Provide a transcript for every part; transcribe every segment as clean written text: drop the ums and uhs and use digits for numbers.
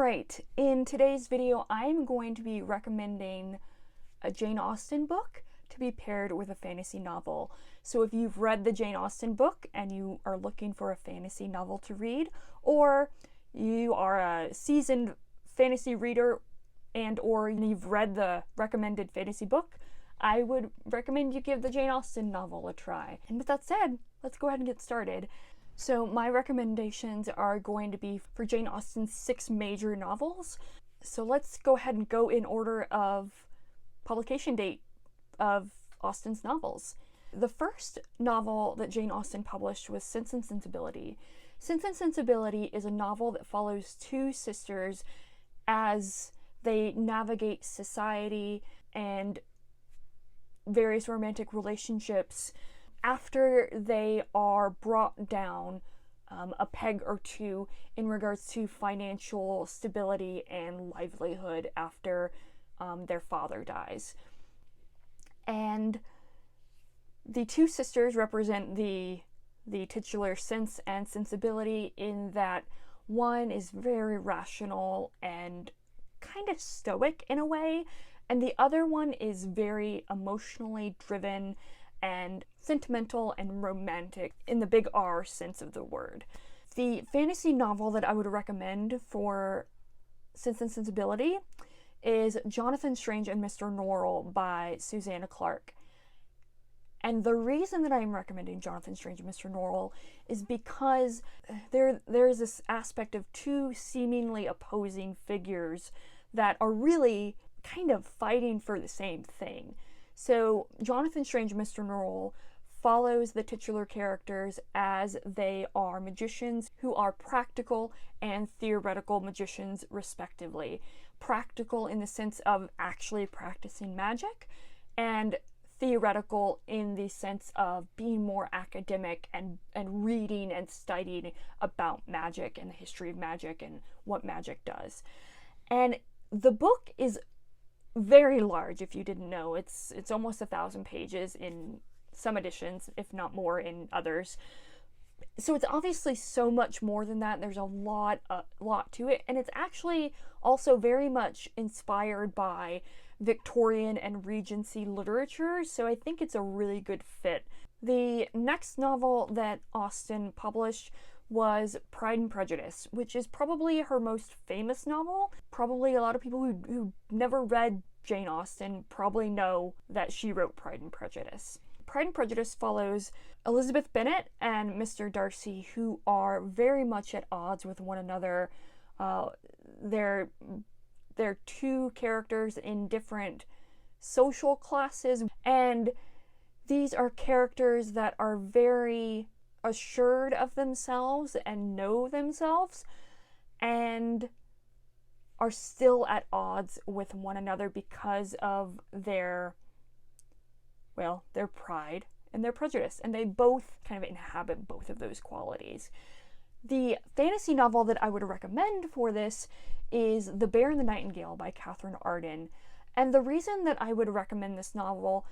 Alright, in today's video I'm going to be recommending a Jane Austen book to be paired with a fantasy novel. So if you've read the Jane Austen book and you are looking for a fantasy novel to read, or you are a seasoned fantasy reader and or you've read the recommended fantasy book, I would recommend you give the Jane Austen novel a try. And with that said, let's go ahead and get started. So my recommendations are going to be for Jane Austen's 6 major novels. So let's go ahead and go in order of publication date of Austen's novels. The first novel that Jane Austen published was Sense and Sensibility. Sense and Sensibility is a novel that follows 2 sisters as they navigate society and various romantic relationships after they are brought down a peg or two in regards to financial stability and livelihood after their father dies. And the 2 sisters represent the titular Sense and Sensibility in that one is very rational and kind of stoic in a way, and the other one is very emotionally driven and sentimental and romantic in the big R sense of the word. The fantasy novel that I would recommend for Sense and Sensibility is Jonathan Strange and Mr. Norrell by Susanna Clarke. And the reason that I'm recommending Jonathan Strange and Mr. Norrell is because there's this aspect of 2 seemingly opposing figures that are really kind of fighting for the same thing. So Jonathan Strange and Mr. Norrell follows the titular characters as they are magicians who are practical and theoretical magicians respectively. Practical in the sense of actually practicing magic, and theoretical in the sense of being more academic and reading and studying about magic and the history of magic and what magic does. And the book is very large, if you didn't know. It's almost 1,000 pages in some editions, if not more in others. So it's obviously so much more than that. There's a lot to it, and it's actually also very much inspired by Victorian and Regency literature, so I think it's a really good fit. The next novel that Austen published was Pride and Prejudice, which is probably her most famous novel. Probably a lot of people who never read Jane Austen probably know that she wrote Pride and Prejudice. Pride and Prejudice follows Elizabeth Bennet and Mr. Darcy, who are very much at odds with one another. They're 2 characters in different social classes, and these are characters that are very assured of themselves and know themselves and are still at odds with one another because of their pride and their prejudice, and they both kind of inhabit both of those qualities. The fantasy novel that I would recommend for this is The Bear and the Nightingale by Catherine Arden. And the reason that I would recommend this novel,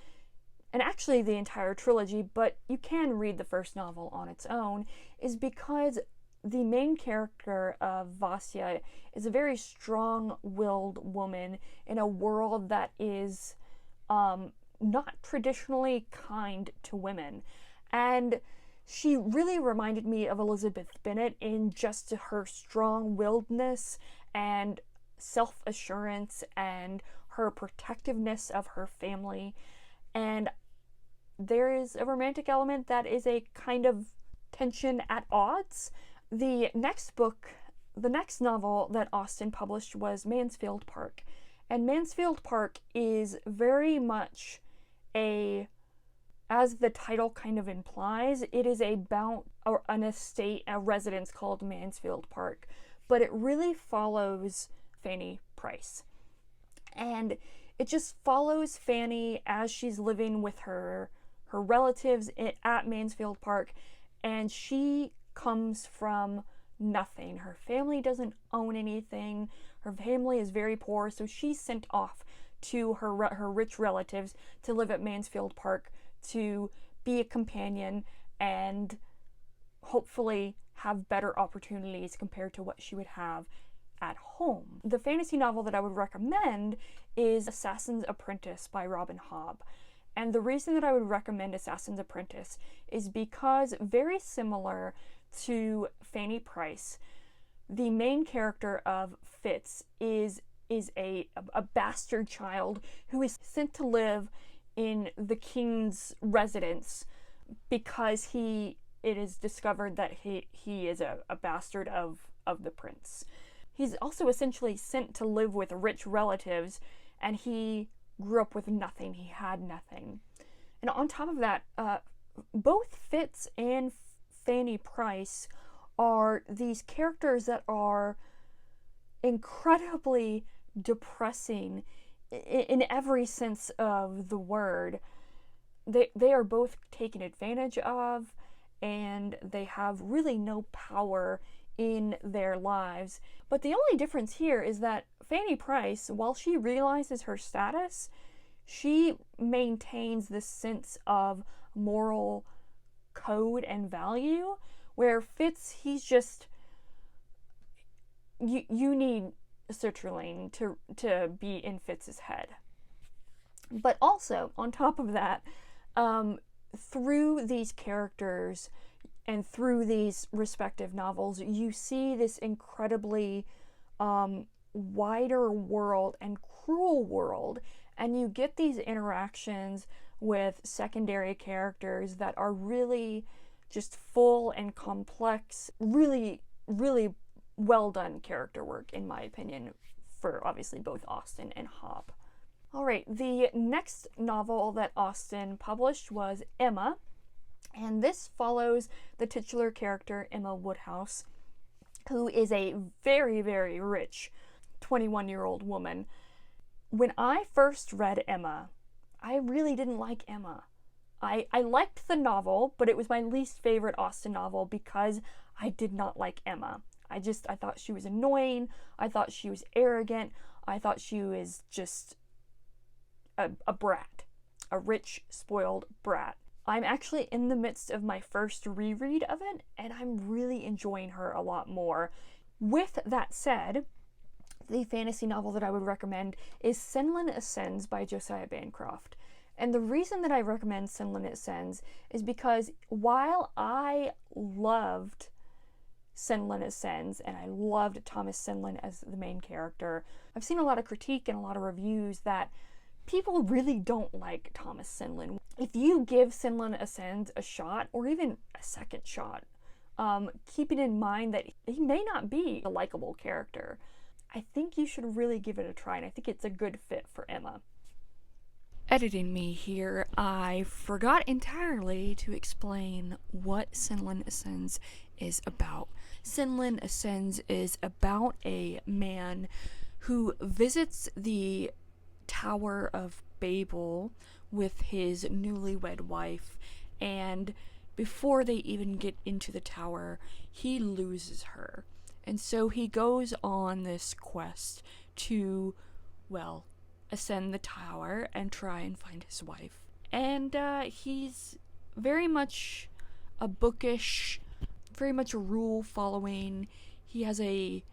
and actually the entire trilogy, but you can read the first novel on its own, is because the main character of Vasya is a very strong-willed woman in a world that is not traditionally kind to women. And she really reminded me of Elizabeth Bennet in just her strong-willedness and self-assurance and her protectiveness of her family. And there is a romantic element that is a kind of tension at odds. The next novel that Austen published was Mansfield Park. And Mansfield Park is very much as the title kind of implies, it is about an estate, a residence called Mansfield Park. But it really follows Fanny Price. And it just follows Fanny as she's living with her relatives at Mansfield Park, and she comes from nothing. Her family doesn't own anything. Her family is very poor, so she's sent off to her rich relatives to live at Mansfield Park to be a companion and hopefully have better opportunities compared to what she would have at home. The fantasy novel that I would recommend is Assassin's Apprentice by Robin Hobb. And the reason that I would recommend Assassin's Apprentice is because, very similar to Fanny Price, the main character of Fitz is a bastard child who is sent to live in the king's residence because it is discovered that he is a bastard of the prince. He's also essentially sent to live with rich relatives, and he grew up with nothing. He had nothing. And on top of that, both Fitz and Fanny Price are these characters that are incredibly depressing in every sense of the word. They are both taken advantage of, and they have really no power in their lives. But the only difference here is that Fanny Price, while she realizes her status, she maintains this sense of moral code and value, where Fitz, he's just, you need sertraline to be in Fitz's head. But also, on top of that, through these characters and through these respective novels, you see this incredibly wider world and cruel world, and you get these interactions with secondary characters that are really just full and complex, really, really well done character work, in my opinion, for obviously both Austen and Hobb. Alright, the next novel that Austen published was Emma, and this follows the titular character, Emma Woodhouse, who is a very, very rich 21-year-old woman. When I first read Emma, I really didn't like Emma. I liked the novel, but it was my least favorite Austen novel because I did not like Emma. I thought she was annoying. I thought she was arrogant. I thought she was just a brat, a rich, spoiled brat. I'm actually in the midst of my first reread of it, and I'm really enjoying her a lot more. With that said, the fantasy novel that I would recommend is Senlin Ascends by Josiah Bancroft. And the reason that I recommend Senlin Ascends is because while I loved Senlin Ascends and I loved Thomas Senlin as the main character, I've seen a lot of critique and a lot of reviews that people really don't like Thomas Senlin. If you give Senlin Ascends a shot, or even a second shot, keeping in mind that he may not be a likable character, I think you should really give it a try, and I think it's a good fit for Emma. Editing me here, I forgot entirely to explain what Senlin Ascends is about. Senlin Ascends is about a man who visits the Tower of Babel with his newlywed wife, and before they even get into the tower, he loses her. And so he goes on this quest to, well, ascend the tower and try and find his wife. And he's very much a bookish, very much a rule following. He has a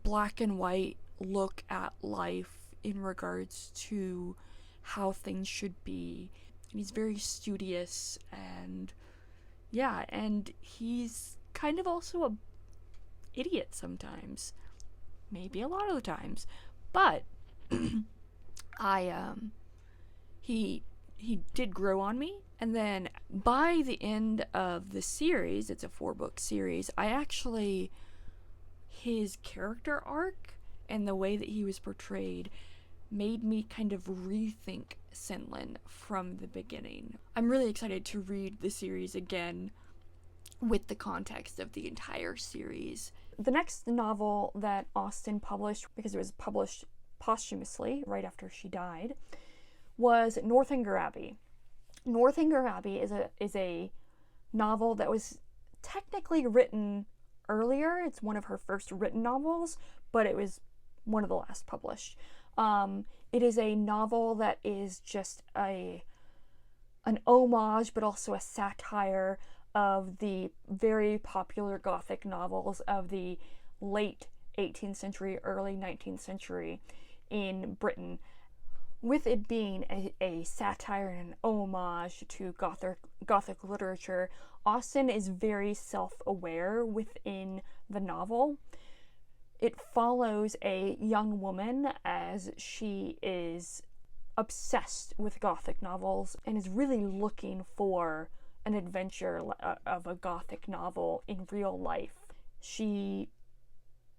black and white look at life in regards to how things should be. And he's very studious, and yeah, and he's kind of also a idiot sometimes, maybe a lot of the times, but he did grow on me. And then by the end of the series, it's a 4-book series, his character arc and the way that he was portrayed made me kind of rethink Senlin from the beginning. I'm really excited to read the series again with the context of the entire series. The next novel that Austen published, because it was published posthumously right after she died, was Northanger Abbey. Northanger Abbey is a novel that was technically written earlier. It's one of her first written novels, but it was one of the last published. It is a novel that is just an homage, but also a satire of the very popular Gothic novels of the late 18th century, early 19th century in Britain, with it being a satire and an homage to Gothic literature. Austen is very self-aware within the novel. It follows a young woman as she is obsessed with Gothic novels and is really looking for an adventure of a Gothic novel in real life. She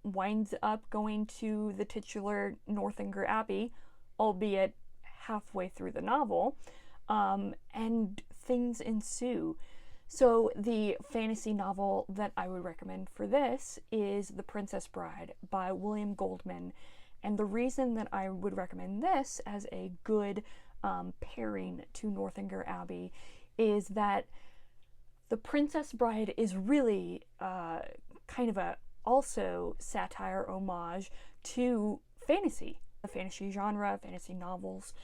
winds up going to the titular Northanger Abbey, albeit halfway through the novel, and things ensue. So the fantasy novel that I would recommend for this is The Princess Bride by William Goldman. And the reason that I would recommend this as a good pairing to Northanger Abbey is that The Princess Bride is really kind of a also satire homage to fantasy, the fantasy genre, fantasy novels.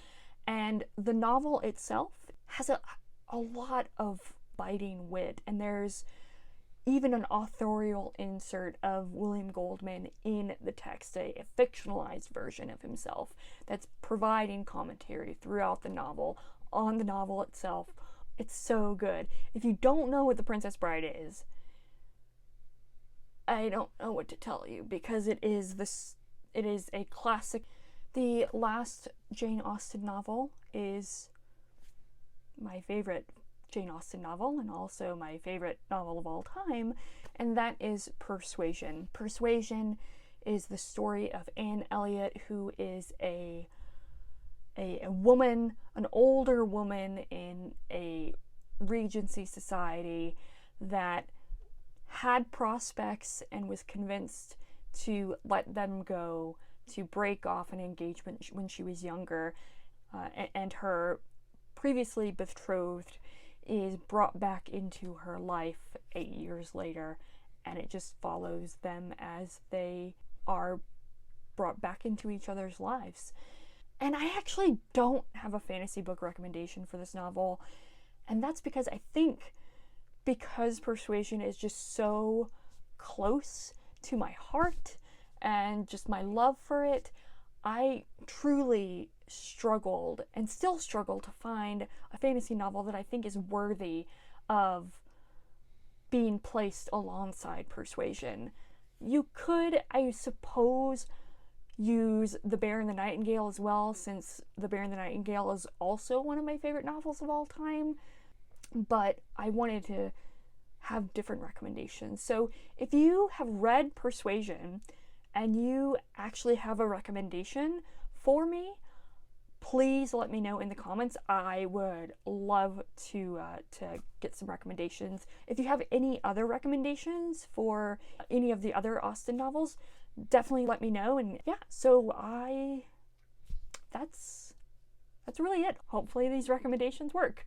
And the novel itself has a lot of biting wit, and there's even an authorial insert of William Goldman in the text, a fictionalized version of himself that's providing commentary throughout the novel, on the novel itself. It's so good. If you don't know what The Princess Bride is, I don't know what to tell you, because it is a classic. The last Jane Austen novel is my favorite Jane Austen novel, and also my favorite novel of all time, and that is Persuasion. Persuasion is the story of Anne Elliot, who is a woman, an older woman in a Regency society that had prospects and was convinced to let them go, to break off an engagement when she was younger, and her previously betrothed is brought back into her life 8 years later, and it just follows them as they are brought back into each other's lives. And I actually don't have a fantasy book recommendation for this novel, and that's because I think because Persuasion is just so close to my heart and just my love for it, I truly struggled and still struggle to find a fantasy novel that I think is worthy of being placed alongside Persuasion. You could, I suppose, use The Bear and the Nightingale as well, since The Bear and the Nightingale is also one of my favorite novels of all time, but I wanted to have different recommendations. So if you have read Persuasion and you actually have a recommendation for me, please let me know in the comments. I would love to get some recommendations. If you have any other recommendations for any of the other Austen novels, definitely let me know. And yeah, so that's really it. Hopefully these recommendations work.